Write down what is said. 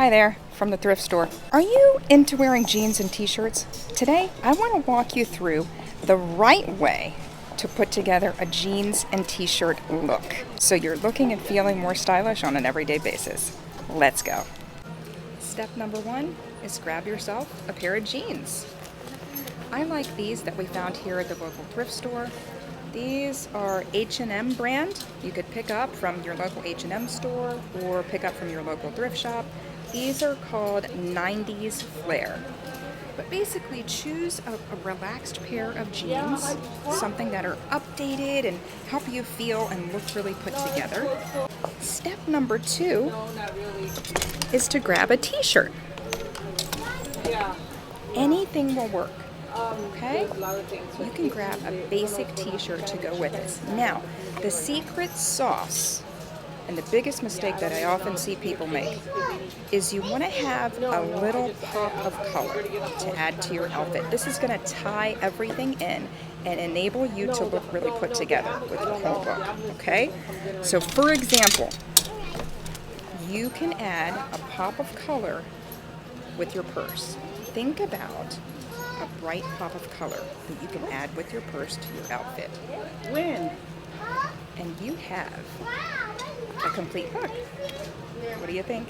Hi there, from the thrift store. Are you into wearing jeans and t-shirts? Today, I want to walk you through the right way to put together a jeans and t-shirt look, so you're looking and feeling more stylish on an everyday basis. Let's go. Step number one is grab yourself a pair of jeans. I like these that we found here at the local thrift store. These are H&M brand. You could pick up from your local H&M store or pick up from your local thrift shop. These are called 90s Flare. But basically choose a relaxed pair of jeans, something that are updated and help you feel and look really put together. Step number two is to grab a t-shirt. Anything will work. Okay? You can grab a basic t-shirt to go with it. Now, the secret sauce, and the biggest mistake that I often see people make, is you want to have a little pop of color to add to your outfit. This is going to tie everything in and enable you to look really put together with the whole look. Okay? So, for example, you can add a pop of color with your purse. Think about a bright pop of color that you can add with your purse to your outfit. And you have a complete look. What do you think?